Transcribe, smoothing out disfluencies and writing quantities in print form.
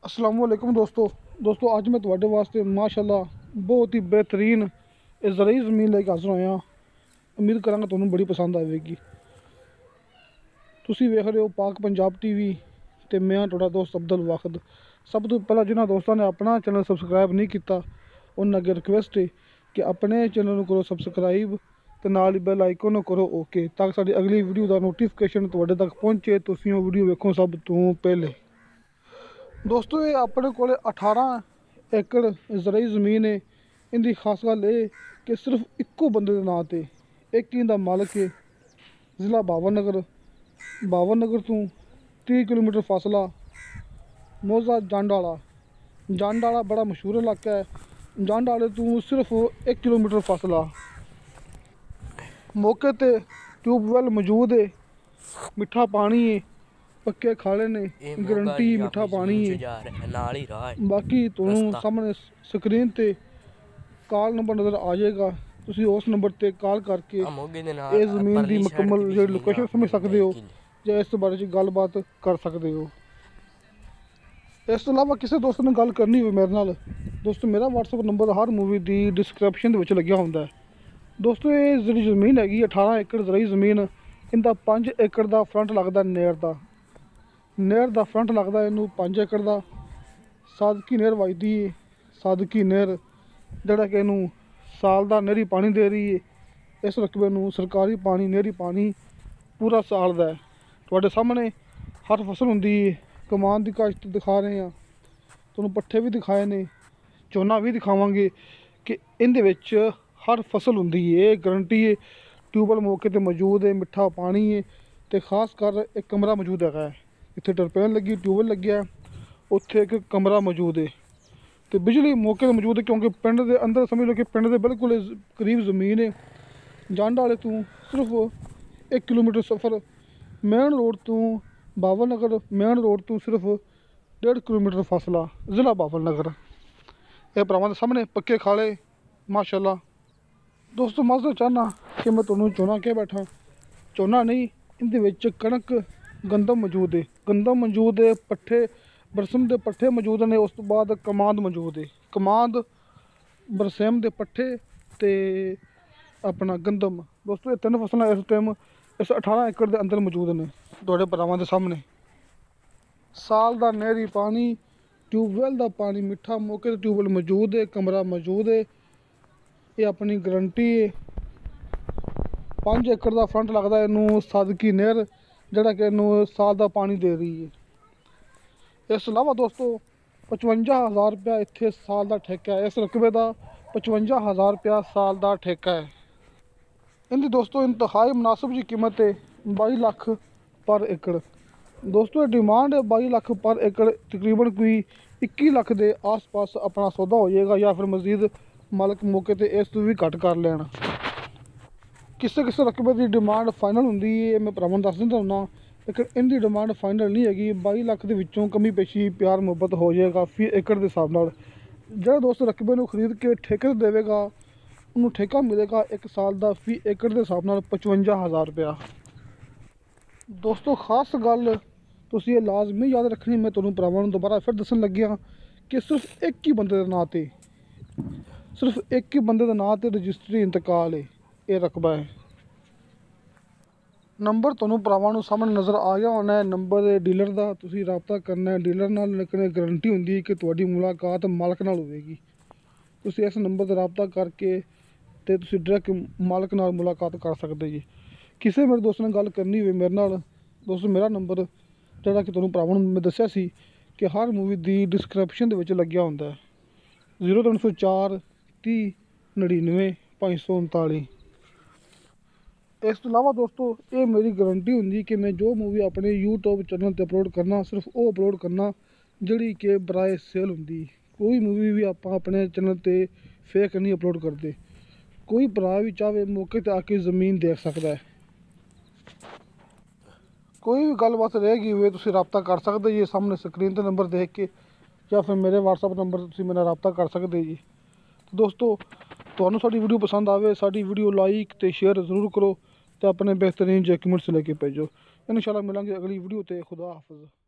अस्सलामुअलैकुम दोस्तों अज मैं तुहाडे वास्ते माशाअल्लाह बहुत ही बेहतरीन ज़रई ज़मीन लेके हाज़र होया। उम्मीद करांगा तुहानूं बड़ी पसंद आएगी। तुसीं वेख रहे हो पाक पंजाब टीवी ते मैं तुहाडा दोस्त अब्दुल वाखद। सब तो पहला जिन्हां दोस्तों ने अपना चैनल सबसक्राइब नहीं किया उन्हां अगे रिक्वेस्ट है कि अपने चैनल नूं करो सबसक्राइब ते नाल ही बैल आइकन नूं करो ओके, ताकि साडी अगली वीडियो का नोटिफिकेशन तुहाडे तक पहुँचे, तुसीं वो वीडियो वेखो सब तो पहले। दोस्तों ये अपने को 18 एकड़ ज़रई ज़मीन है। इनकी खास गल ये कि सिर्फ इक्को बंदे के नाँ ते एक ही मालक है। ज़िला बावनगर तो 30 किलोमीटर फासला मोजा जंड बड़ा मशहूर इलाका है। जंड तो सिर्फ 1 किलोमीटर फासला। मौके ते ट्यूबवैल मौजूद है, मिठा पानी है, पक्के खाले ने, गारंटी मिठा पानी है। बाकी तुहानूं सामने स्क्रीन ते कॉल नंबर नज़र आ जाएगा, तुसीं उस नंबर ते कॉल करके इस ज़मीन की मुकम्मल जो लोकेशन समझ सकते हो या इस बारे च गलबात कर सकते हो। इस तो इलावा किसी दोस्त ने गल करनी हो मेरे नाल, दोस्तों मेरा व्हाट्सएप नंबर हर मूवी की डिस्क्रिप्शन के लग्या होंदा है। दोस्तों ये जी ज़मीन हैगी 18 एकड़ ज़रई ज़मीन। इनका 5 एकड़ का फ्रंट लगता नहर का फ्रंट लगता इनू 5 एकड़ का। सादकी नहर वजदी है, सादकी नहर जड़ा कि इनू साल का नहरी पानी दे रही है। इस रकबे नू सरकारी पानी नहरी पानी पूरा साल का है। तुहाडे सामने हर फसल होंदी है। कमान की काश्त दिखा रहे हैं, तुहानूं पट्ठे भी दिखाए ने, झोना भी दिखावांगे कि इहदे विच हर फसल होंदी है। गारंटी है। ट्यूबवैल मौके ते मौजूद है, मिठा पानी है तो खास कर एक कमरा मौजूद है। इत्थे टरपैन लगी, ट्यूबवैल लग्या, उत्थे एक कमरा मौजूद है तो बिजली मौके पर मौजूद है, क्योंकि पिंड के अंदर समझ लो कि पिंड के बिल्कुल करीब ज़मीन है। जंड वाले तो सिर्फ 1 किलोमीटर सफ़र, मेन रोड तो बावनगर मेन रोड तो सिर्फ 1.5 किलोमीटर फासला, ज़िला बावनगर। ये भरावां दे सामने पक्के खाले माशाअल्लाह। दोस्तों मैं चाहना कि मैं तुहानूं चौना कह बैठा, चौना नहीं, इहदे विच कणक गंदम मौजूद है, पट्ठे बरसम के पट्ठे मौजूद ने। उस तो बाद कमांद मौजूद है, कमांद बरसेम के पट्ठे ते अपना गंदम। दोस्तों ये 3 फसलां इस टाइम इस 18 एकड़ के अंदर मौजूद ने तुहाडे भरावां दे सामने। साल का नहरी पानी, ट्यूबवैल का पानी मिठा, मौके ते ट्यूबवैल मौजूद है, कमरा मौजूद है। ये अपनी गारंटी है। 5 एकड़ का फ्रंट लगता इनू सादकी नहर जड़ा कि इनू साल का पानी दे रही है। इस अलावा दोस्तों 55,000 रुपया इत्थे साल का ठेका है। इस रकबे का 55,000 रुपया साल का ठेका है। इनकी दोस्तों इंतहाई मुनासिब जी कीमत है 22 लाख पर एकड़। दोस्तों डिमांड है 22 लाख पर एकड़, तकरीबन कोई 21 लाख के आस पास अपना सौदा हो जाएगा, या फिर मजीद मालक मौके पर इस तो भी घट कर लैन। किसी रकबे की डिमांड फाइनल होंदी है, मैं भरावां दस दिंदा हुन्ना, लेकिन इनकी डिमांड फाइनल नहीं हैगी। 22 लाख के विचों कमी पेशी प्यार मुहब्बत हो जाएगा फी एकड़ के हिसाब नाल। जो दोस्त रकबे नूं खरीद के ठेके ते देवेगा उन्होंने ठेका मिलेगा 1 साल का फी एकड़ के हिसाब नाल 55,000 रुपया। दोस्तों खास गल तुसीं ये लाजमी याद रखनी, मैं तुहानूं भरावां नूं दोबारा फिर दस्सण लग्गिया कि सिर्फ एक ही बंदे के नाँ ते, सिर्फ एक ही बंदे के नाँ ते रजिस्ट्री इंतकाल है। ये रकबा है। नंबर तुहानूं भरावां नूं सामने नज़र आ गया होना है, नंबर है डीलर का। तुसीं राबता करना है डीलर नाल, लेकिन गारंटी होंदी है कि तुहाडी मुलाकात मालक नाल होवेगी। तुसीं इस नंबर ते राबता करके ते तुसीं डायरैक्ट मालक नाल मुलाकात कर सकदे जी। किसी मेरे दोस्त ने गल करनी होवे मेरे नाल, दोस्तों मेरा नंबर जिहड़ा कि तुहानूं भरावां नूं मैं दस्सिया सी कि हर मूवी की डिस्क्रिप्शन दे विच लग्या होंदा है। 0304 30 99 539। इस तो इलावा दोस्तों ये मेरी गारंटी होंगी कि मैं जो मूवी अपने यूट्यूब चैनल पर अपलोड करना सिर्फ वो अपलोड करना जिहड़ी कि बराए सेल होंगी। कोई मूवी भी आप अपने चैनल पर फेक नहीं अपलोड करते। कोई भरा भी चाहे मौके पर आके ज़मीन देख सकता है। कोई भी गलबात रहेगी हुए तुसीं राबता कर सकते जी सामने स्क्रीन पर नंबर देख के, या फिर मेरे व्हाट्सएप नंबर तुसीं मेरे राबता कर सकते जी। तो दोस्तों तुहानूं साडी वीडियो पसंद आवे, साडी वीडियो लाइक तो शेयर जरूर करो तो अपने बेहतरीन डॉक्यूमेंट्स लेके भेजो। इंशाल्लाह मिलांगे अगली वीडियो ते। खुदा हाफिज़।